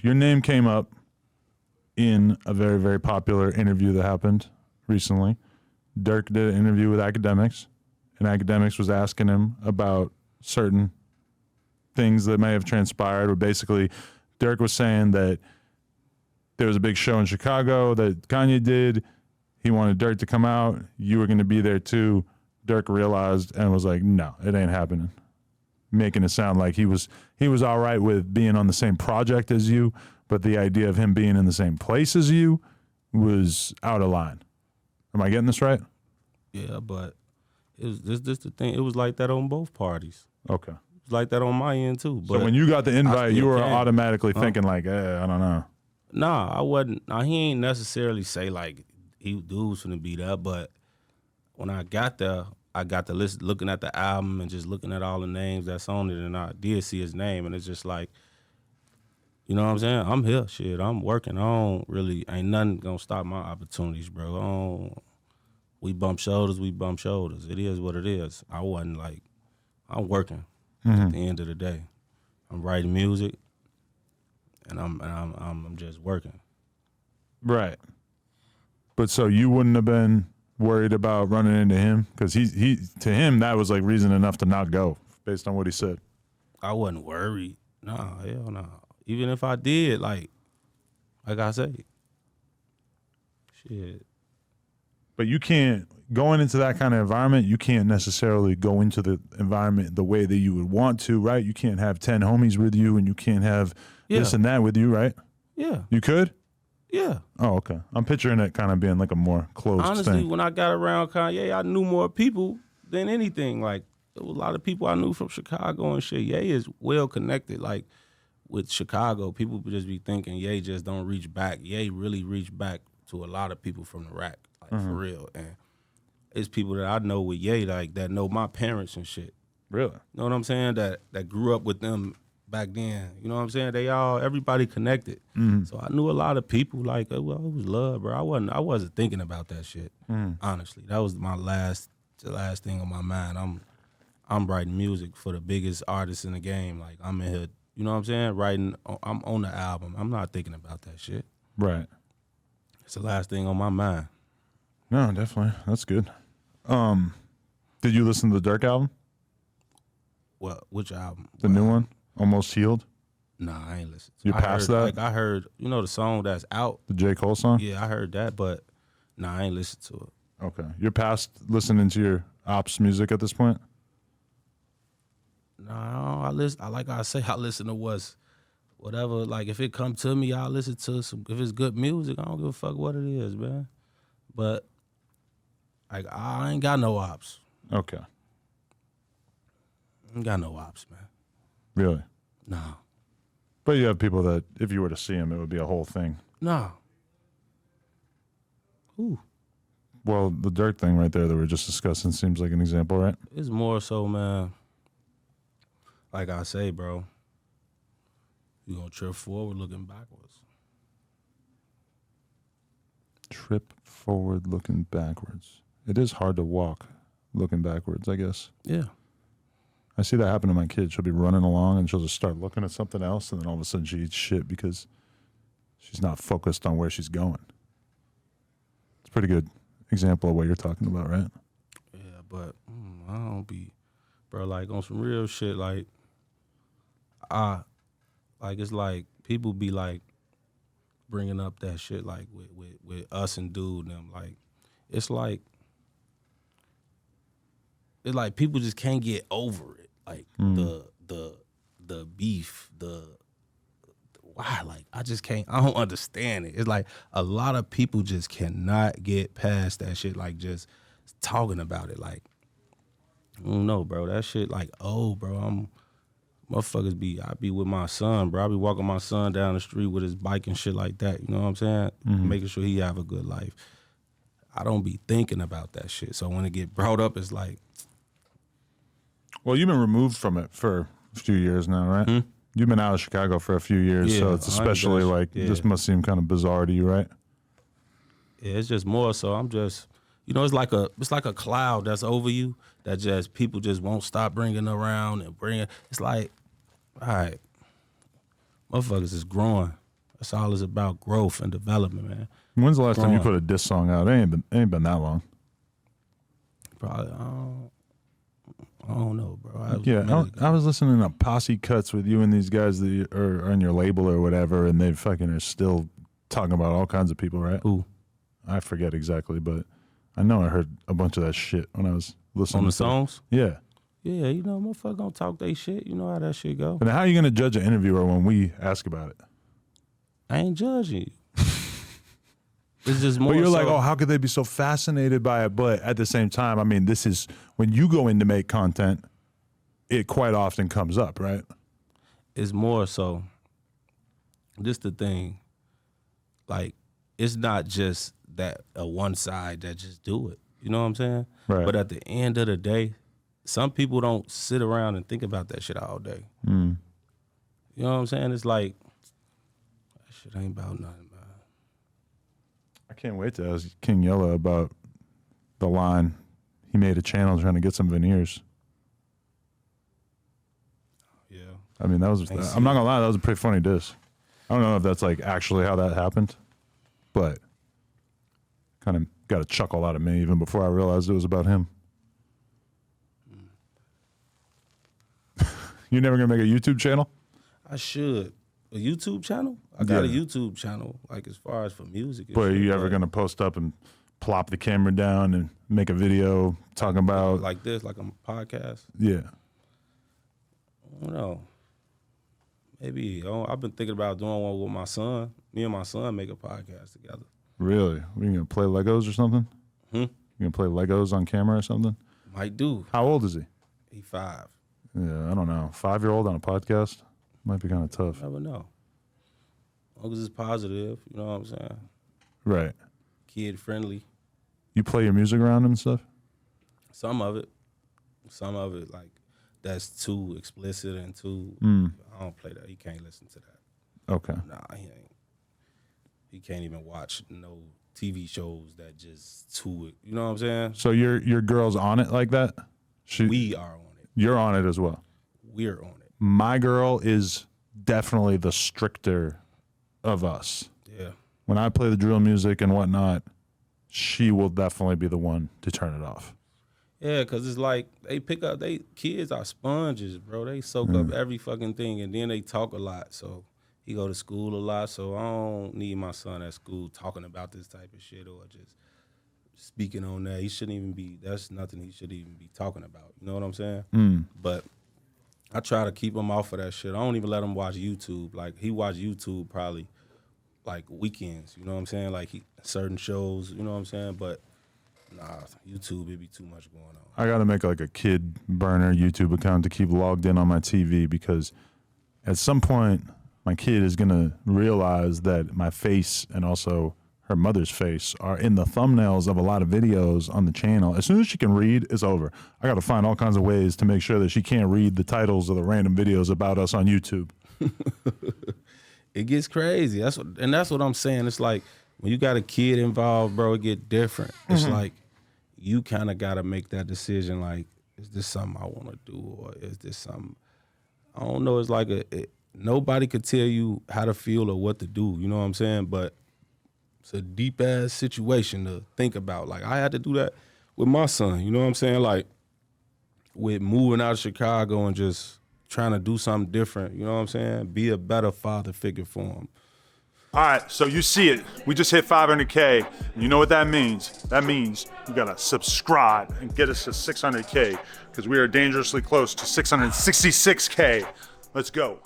your name came up in a very, very popular interview that happened recently. Durk did an interview with Academics, and Academics was asking him about certain things that may have transpired, or basically Durk was saying that there was a big show in Chicago that Kanye did. He wanted Durk to come out. You were going to be there too. Durk realized and was like, no, it ain't happening. Making it sound like he was all right with being on the same project as you, but the idea of him being in the same place as you was out of line. Am I getting this right? Yeah, but it was this the thing. It was like that on both parties. Okay. It was like that on my end too. But so when you got the invite, you were automatically thinking like, I don't know. Nah, I wasn't. Nah, he ain't necessarily say like he dudes finna be there, but when I got there, I got to listen, looking at the album and just looking at all the names that's on it, and I did see his name, and it's just like, you know what I'm saying? I'm here, shit. I'm working. Ain't nothing gonna stop my opportunities, bro. We bump shoulders. It is what it is. I wasn't like, I'm working. At the end of the day, I'm writing music, and I'm just working. Right. But so you wouldn't have been worried about running into him? Because he to him, that was like reason enough to not go, based on what he said. I wasn't worried. Nah, hell no. Even if I did, like I say, shit. But you can't, going into that kind of environment, you can't necessarily go into the environment the way that you would want to, right? You can't have 10 homies with you, and you can't have this and that with you, right? Yeah. You could? Yeah. Oh, okay. I'm picturing it kind of being like a more closed Honestly, thing. when I got around Kanye, I knew more people than anything. Like, there was a lot of people I knew from Chicago and shit. Ye is well connected. Like, with Chicago, people just be thinking Ye just don't reach back. Ye really reach back to a lot of people from the rack, like for real. And it's people that I know with Ye, like that know my parents and shit. Really? You know what I'm saying? That grew up with them back then. You know what I'm saying? Everybody connected. So I knew a lot of people. Like, well, it was love, bro. I wasn't thinking about that shit. Honestly, that was the last thing on my mind. I'm writing music for the biggest artists in the game. Like, I'm in here. You know what I'm saying? Writing. I'm on the album. I'm not thinking about that shit. Right. It's the last thing on my mind. No, definitely. That's good. Did you listen to the Durk album? What? Which album? The new one? Almost Healed? Nah, I ain't listened. You passed that? Like, I heard, you know the song that's out? The J. Cole song? Yeah, I heard that, but nah, I ain't listened to it. Okay. You're past listening to your ops music at this point? No, I listen to whatever. Like, if it come to me, I'll listen to some. If it's good music, I don't give a fuck what it is, man. But like, I ain't got no ops. Okay. I ain't got no ops, man. Really? No. But you have people that, if you were to see them, it would be a whole thing. No. Who? Well, the Durk thing right there that we were just discussing seems like an example, right? It's more so, man. Like I say, bro, you gonna trip forward looking backwards. Trip forward looking backwards. It is hard to walk looking backwards, I guess. Yeah. I see that happen to my kid. She'll be running along and she'll just start looking at something else, and then all of a sudden she eats shit because she's not focused on where she's going. It's a pretty good example of what you're talking about, right? Yeah, but I don't be, bro, like on some real shit, like, it's like people be like bringing up that shit like with us and dude and them, like it's like people just can't get over it, like the beef, why, like I don't understand it. It's like a lot of people just cannot get past that shit, like just talking about it, like I don't know, bro, that shit like, oh bro, I be with my son, bro. I be walking my son down the street with his bike and shit like that. You know what I'm saying? Making sure he have a good life. I don't be thinking about that shit. So when it get brought up, it's like. Well, you've been removed from it for a few years now, right? You've been out of Chicago for a few years, Yeah, so it's especially like, this must seem kind of bizarre to you, right? Yeah, it's just more so I'm just, you know, it's like a cloud that's over you that just people just won't stop bringing around and bringing. It's like, all right, motherfuckers is growing. That's all it's about, growth and development, man. When's the last time you Growing. put a diss song out? It ain't been that long. Probably, I don't know, bro. I was listening to Posse Cuts with you and these guys that are on your label or whatever, and they fucking are still talking about all kinds of people, right? Who? I forget exactly, but I know I heard a bunch of that shit when I was listening On the to songs? Yeah. Yeah, you know, motherfucker gonna talk they shit. You know how that shit go. But how are you going to judge an interviewer when we ask about it? I ain't judging you. It's just more. But you're like, so- oh, how could they be so fascinated by it? But at the same time, I mean, this is when you go in to make content, it quite often comes up, right? It's more so. This the thing. Like, it's not just that one side that just do it. You know what I'm saying? Right. But at the end of the day, some people don't sit around and think about that shit all day. Mm. You know what I'm saying? It's like, that shit ain't about nothing, man. I can't wait to ask King Yella about the line. He made a channel trying to get some veneers. Yeah. I mean, I'm not gonna lie, that was a pretty funny diss. I don't know if that's like actually how that happened, but kind of got a chuckle out of me even before I realized it was about him. You're never gonna make a YouTube channel? I should. A YouTube channel? I got a Yeah. YouTube channel, like as far as for music. and But are shit, you ever but gonna post up and plop the camera down and make a video talking about like this, like a podcast? yeah. I don't know. Maybe. I've been thinking about doing one with my son. Me and my son make a podcast together. Really? We gonna play Legos or something? You gonna play Legos on camera or something? Might do. How old is he? He 5. Yeah, I don't know. 5-year-old on a podcast might be kind of tough. Never know. As long as it's positive, you know what I'm saying? Right. Kid friendly. You play your music around him and stuff? Some of it. Some of it, like, that's too explicit and too. I don't play that. He can't listen to that. Okay. Nah, he ain't. He can't even watch no TV shows that just too. You know what I'm saying? So your girl's on it like that? We are on it. You're on it as well. We're on it. My girl is definitely the stricter of us. Yeah. When I play the drill music and whatnot, she will definitely be the one to turn it off. Yeah, because it's like they pick up, kids are sponges, bro. They soak up every fucking thing, and then they talk a lot. So he go to school a lot, so I don't need my son at school talking about this type of shit or just speaking on that. He shouldn't even be, that's nothing he should even be talking about. You know what I'm saying? But I try to keep him off of that shit. I don't even let him watch YouTube. Like, he watch YouTube probably like weekends, you know what I'm saying? Like certain shows, you know what I'm saying? But nah, YouTube, it be too much going on. I got to make like a kid burner YouTube account to keep logged in on my TV because at some point my kid is going to realize that my face and also her mother's face are in the thumbnails of a lot of videos on the channel. As soon as she can read, it's over. I got to find all kinds of ways to make sure that she can't read the titles of the random videos about us on YouTube. It gets crazy. That's what I'm saying. It's like when you got a kid involved, bro, it get different. It's like you kind of got to make that decision. Like, is this something I want to do, or is this something I don't know? It's like nobody could tell you how to feel or what to do. You know what I'm saying? But it's a deep ass situation to think about. Like, I had to do that with my son. You know what I'm saying? Like, with moving out of Chicago and just trying to do something different, you know what I'm saying? Be a better father figure for him. All right, so you see it. We just hit 500K. You know what that means? That means you gotta subscribe and get us to 600K because we are dangerously close to 666K. Let's go.